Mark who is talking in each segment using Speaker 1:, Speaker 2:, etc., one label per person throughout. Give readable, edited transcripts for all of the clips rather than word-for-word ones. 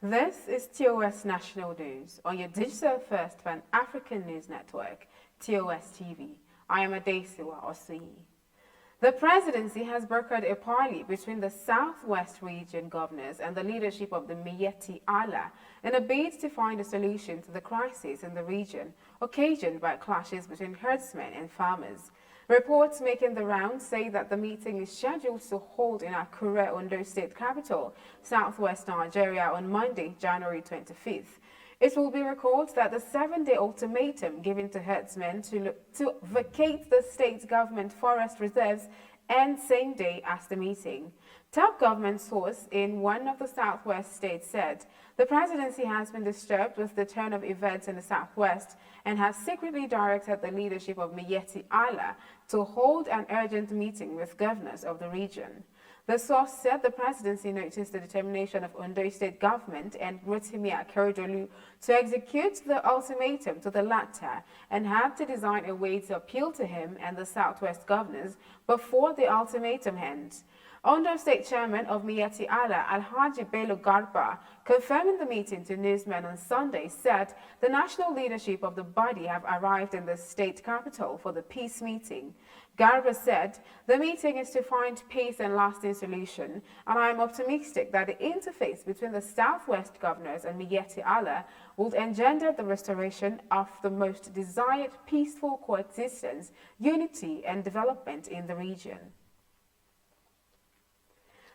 Speaker 1: This is TOS National News on your digital first Pan-African news network, TOS TV. I am Adesiwa Osuyi. The presidency has brokered a parley between the Southwest region governors and the leadership of the Miyetti Allah in a bid to find a solution to the crisis in the region occasioned by clashes between herdsmen and farmers. Reports making the rounds say that the meeting is scheduled to hold in Akure, Ondo State capital, southwest Nigeria, on Monday, January 25th. It will be recalled that the 7-day ultimatum given to herdsmen to vacate the state government forest reserves ends same day as the meeting. Top government source in one of the southwest states said the presidency has been disturbed with the turn of events in the southwest and has secretly directed the leadership of Miyetti Allah to hold an urgent meeting with governors of the region. The source said the presidency noticed the determination of Ondo State government and Rotimi Akeredolu to execute the ultimatum to the latter and had to design a way to appeal to him and the Southwest governors before the ultimatum ends. Ondo State Chairman of Miyetti Allah, Alhaji Bello Garba, confirming the meeting to newsmen on Sunday, said the national leadership of the body have arrived in the state capital for the peace meeting. Garba said, the meeting is to find peace and lasting solution, and I am optimistic that the interface between the Southwest governors and Miyetti Allah will engender the restoration of the most desired peaceful coexistence, unity and development in the region.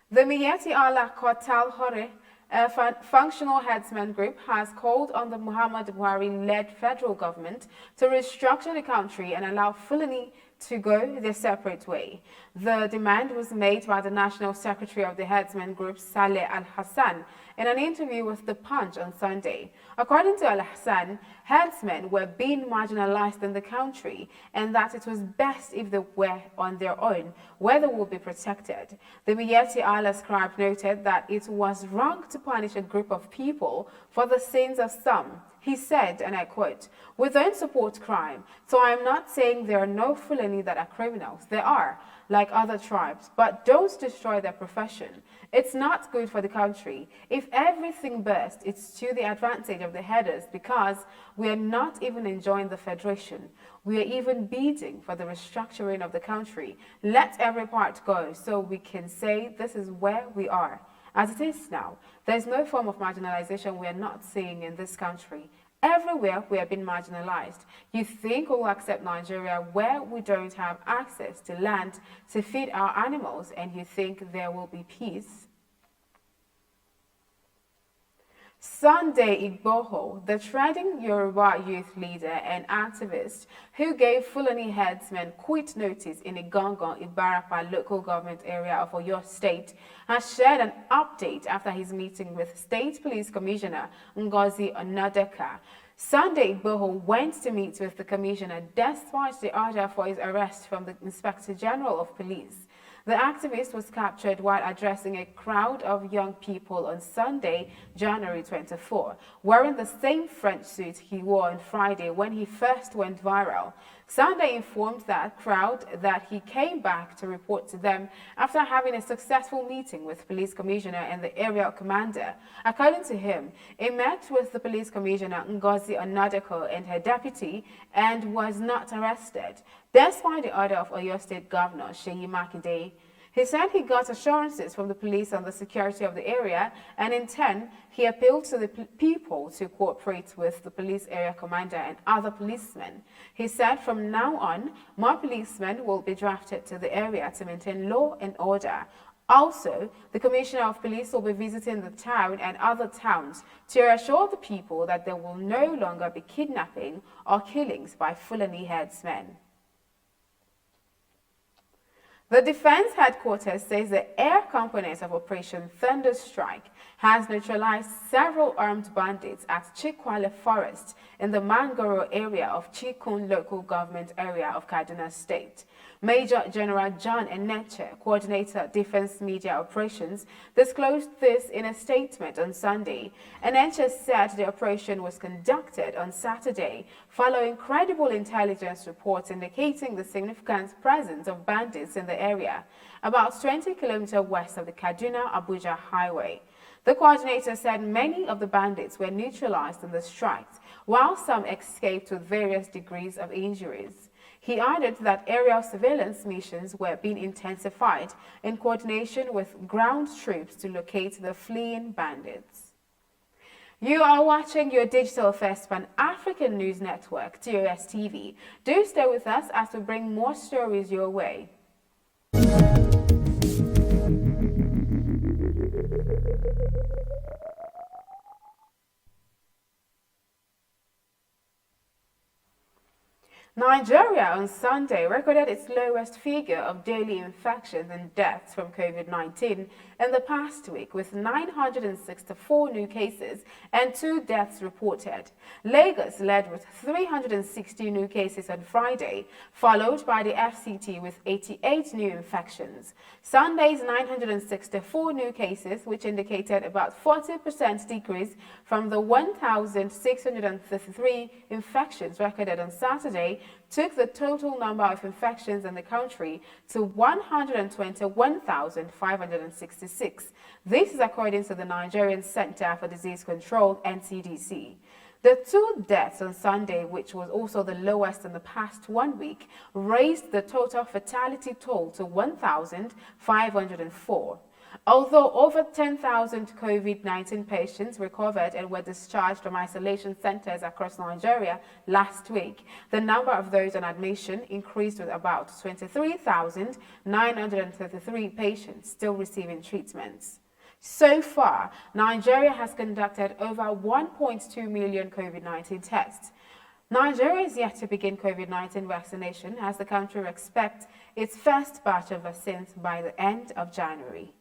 Speaker 1: The Miyetti Allah Kotal Hore, a functional headsman group, has called on the Muhammad Buhari-led federal government to restructure the country and allow Fulani to go their separate way. The demand was made by the National Secretary of the Headsman Group, Saleh Al-Hassan, in an interview with The Punch on Sunday. According to Al-Hassan, headsmen were being marginalized in the country and that it was best if they were on their own, where they would be protected. The Miyetti Allah scribe noted that it was wrong to punish a group of people for the sins of some. He said, and I quote, "We don't support crime, so I am not saying there are no Fulani that are criminals. There are, like other tribes, but don't destroy their profession. It's not good for the country. If everything bursts, it's to the advantage of the headers because we are not even enjoying the federation. We are even bidding for the restructuring of the country. Let every part go so we can say this is where we are. As it is now, there's no form of marginalization we are not seeing in this country. Everywhere we have been marginalized. You think we'll accept Nigeria where we don't have access to land to feed our animals, and you think there will be peace?" Sunday Igbo, the trending Yoruba youth leader and activist who gave Fulani headsmen quit notice in Igangan, Ibarapa local government area of Oyo State, has shared an update after his meeting with State Police Commissioner Ngozi Onadeka. Sunday Igbo went to meet with the commissioner despite the order for his arrest from the Inspector General of Police. The activist was captured while addressing a crowd of young people on Sunday, January 24, wearing the same French suit he wore on Friday when he first went viral. Sunday informed that crowd that he came back to report to them after having a successful meeting with police commissioner and the area commander. According to him, he met with the police commissioner Ngozi Onadeko and her deputy and was not arrested, despite the order of Oyo State Governor Seyi Makinde. He said he got assurances from the police on the security of the area, and in turn, he appealed to the people to cooperate with the police area commander and other policemen. He said from now on, more policemen will be drafted to the area to maintain law and order. Also, the Commissioner of Police will be visiting the town and other towns to assure the people that there will no longer be kidnapping or killings by Fulani headsmen. The Defense Headquarters says the air component of Operation Thunderstrike has neutralized several armed bandits at Chikwale Forest in the Mangoro area of Chikun local government area of Kaduna State. Major General John Enenche, coordinator Defense Media Operations, disclosed this in a statement on Sunday. Enenche said the operation was conducted on Saturday following credible intelligence reports indicating the significant presence of bandits in the area, about 20 kilometers west of the Kaduna-Abuja highway. The coordinator said many of the bandits were neutralized in the strikes, while some escaped with various degrees of injuries. He added that aerial surveillance missions were being intensified in coordination with ground troops to locate the fleeing bandits. You are watching your digital first Pan-African news network, TOS TV. Do stay with us as we bring more stories your way. Nigeria on Sunday recorded its lowest figure of daily infections and deaths from COVID-19 in the past week, with 964 new cases and 2 deaths reported. Lagos led with 360 new cases on Friday, followed by the FCT with 88 new infections. Sunday's 964 new cases, which indicated about 40% decrease from the 1,633 infections recorded on Saturday, took the total number of infections in the country to 121,566. This is according to the Nigerian Center for Disease Control, NCDC. The 2 deaths on Sunday, which was also the lowest in the past 1 week, raised the total fatality toll to 1,504. Although over 10,000 COVID-19 patients recovered and were discharged from isolation centers across Nigeria last week, the number of those on admission increased with about 23,933 patients still receiving treatments. So far, Nigeria has conducted over 1.2 million COVID-19 tests. Nigeria is yet to begin COVID-19 vaccination as the country expects its first batch of vaccines by the end of January.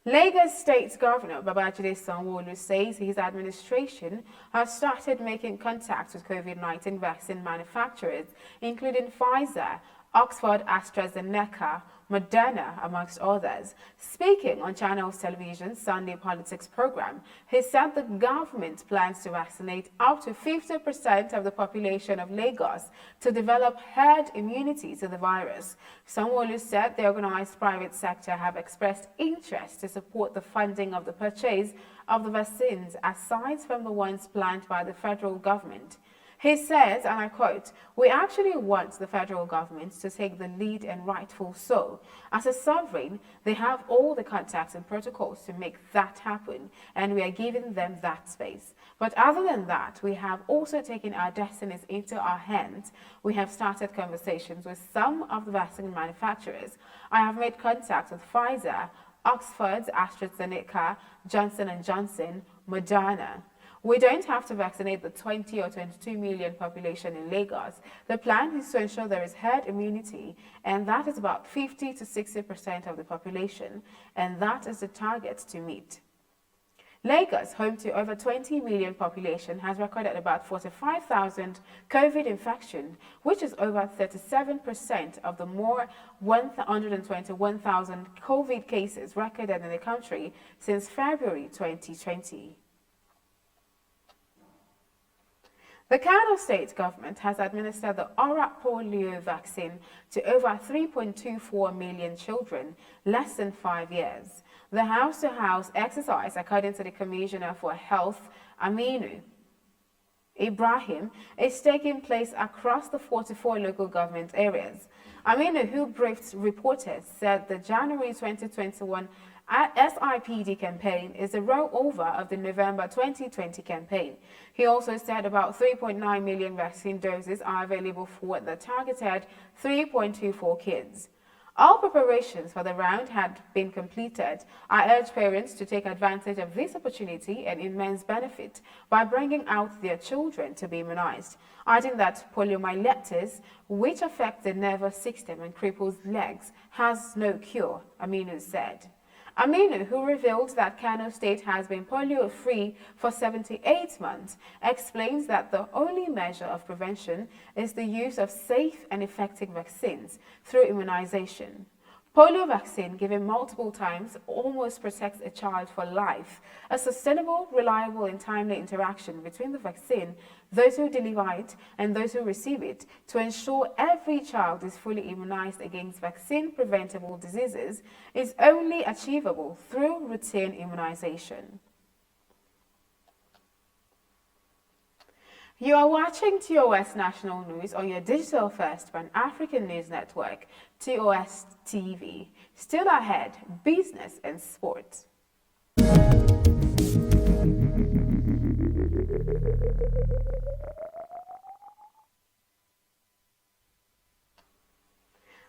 Speaker 1: Lagos State Governor Babajide Sanwo-Olu says his administration has started making contact with COVID-19 vaccine manufacturers, including Pfizer, Oxford AstraZeneca, Moderna, amongst others. Speaking on Channels Television's Sunday Politics program, he said the government plans to vaccinate up to 50% of the population of Lagos to develop herd immunity to the virus. Sanwo-Olu said the organized private sector have expressed interest to support the funding of the purchase of the vaccines aside from the ones planned by the federal government. He says, and I quote, "We actually want the federal government to take the lead, and rightful so. As a sovereign, they have all the contacts and protocols to make that happen, and we are giving them that space. But other than that, we have also taken our destinies into our hands. We have started conversations with some of the vaccine manufacturers. I have made contact with Pfizer, Oxford AstraZeneca, Johnson & Johnson, Moderna. We don't have to vaccinate the 20 or 22 million population in Lagos. The plan is to ensure there is herd immunity, and that is about 50 to 60% of the population, and that is the target to meet." Lagos, home to over 20 million population, has recorded about 45,000 COVID infections, which is over 37% of the more 121,000 COVID cases recorded in the country since February 2020. The Kano State government has administered the oral polio vaccine to over 3.24 million children less than 5 years. The house-to-house exercise, according to the Commissioner for Health, Aminu Ibrahim, is taking place across the 44 local government areas. Aminu, who briefed reporters, said the January 2021 SIPD campaign is a rollover of the November 2020 campaign. He also said about 3.9 million vaccine doses are available for the targeted 3.24 kids. All preparations for the round had been completed. I urge parents to take advantage of this opportunity and immense benefit by bringing out their children to be immunized, adding that poliomyelitis, which affects the nervous system and cripples legs, has no cure, Aminu said. Aminu, who revealed that Kano State has been polio-free for 78 months, explains that the only measure of prevention is the use of safe and effective vaccines through immunization. Polio vaccine given multiple times almost protects a child for life. A sustainable, reliable and timely interaction between the vaccine, those who deliver it and those who receive it to ensure every child is fully immunized against vaccine-preventable diseases is only achievable through routine immunization. You are watching TOS National News on your digital first Pan-African News Network, TOS TV. Still ahead, business and sports.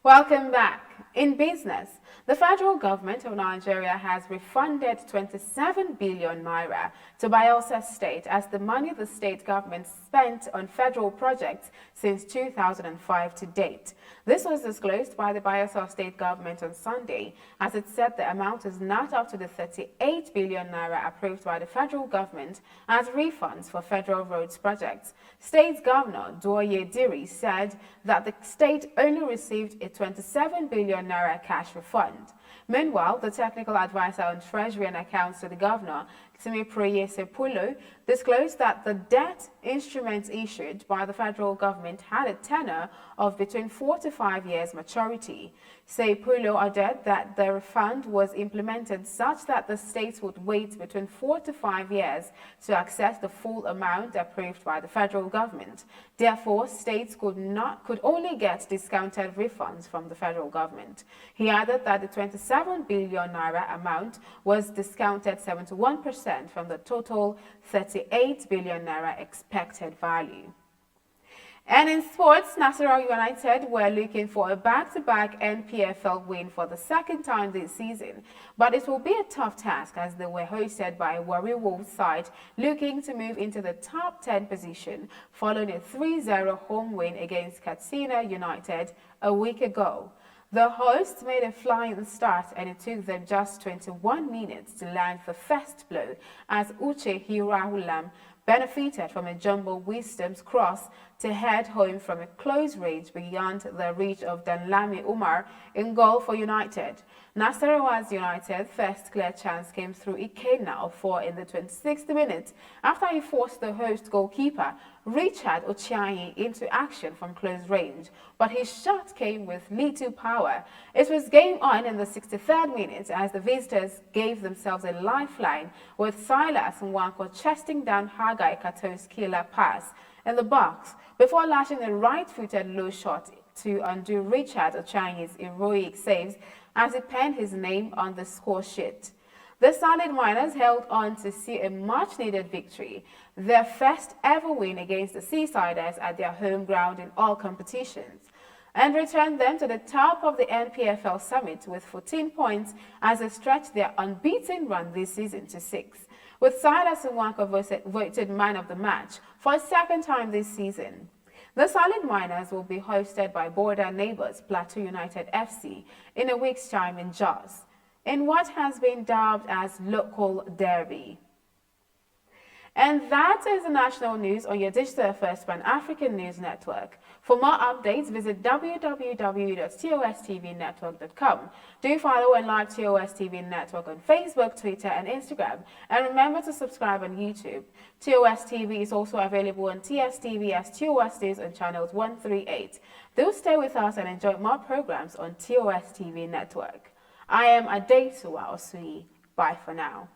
Speaker 1: Welcome back. In business, the federal government of Nigeria has refunded 27 billion naira to Bayelsa State as the money the state government spent on federal projects since 2005 to date. This was disclosed by the Bayelsa State government on Sunday, as it said the amount is not up to the 38 billion naira approved by the federal government as refunds for federal roads projects. State Governor Doye Diri said that the state only received a 27 billion naira cash refund. Meanwhile, the technical advisor on Treasury and Accounts to the governor, Simiproye Sepulo, disclosed that the debt instruments issued by the federal government had a tenor of between 4 to 5 years maturity. Sepulo added that the refund was implemented such that the states would wait between 4 to 5 years to access the full amount approved by the federal government. Therefore, states could only get discounted refunds from the federal government. He added that the 27 billion naira amount was discounted 71% from the total 38 billion naira expected value. And in sports, Nasarawa United were looking for a back-to-back NPFL win for the second time this season, but it will be a tough task as they were hosted by a Warri Wolves side looking to move into the top 10 position following a 3-0 home win against Katsina United a week ago. The hosts made a flying start and it took them just 21 minutes to land the first blow as Uche Hirahulam benefited from a Jumbo Wisdom's cross to head home from a close range beyond the reach of Danlami Umar in goal for United. Nasarawa's United first clear chance came through Ikenna Ofor in the 26th minute after he forced the host goalkeeper Richard Ochianyi into action from close range, but his shot came with little power. It was game on in the 63rd minute as the visitors gave themselves a lifeline with Silas Nwanko chesting down Hagai Kato's killer pass in the box before lashing a right-footed low shot to undo Richard Ochanyi's heroic saves as he penned his name on the score sheet. The Solid Miners held on to see a much-needed victory, their first ever win against the Seasiders at their home ground in all competitions, and returned them to the top of the NPFL summit with 14 points as they stretched their unbeaten run this season to 6, with Silas Nwanko voted man of the match for a second time this season. The Solid Miners will be hosted by border neighbors Plateau United FC in a week's time in Jos, in what has been dubbed as local derby. And that is the national news on your digital first Pan-African News Network. For more updates, visit www.tostvnetwork.com. Do follow and like TOS TV Network on Facebook, Twitter, and Instagram. And remember to subscribe on YouTube. TOS TV is also available on TSTV as TOS News on channels 138. Do stay with us and enjoy more programs on TOS TV Network. I am Adetuwa Osui. Bye for now.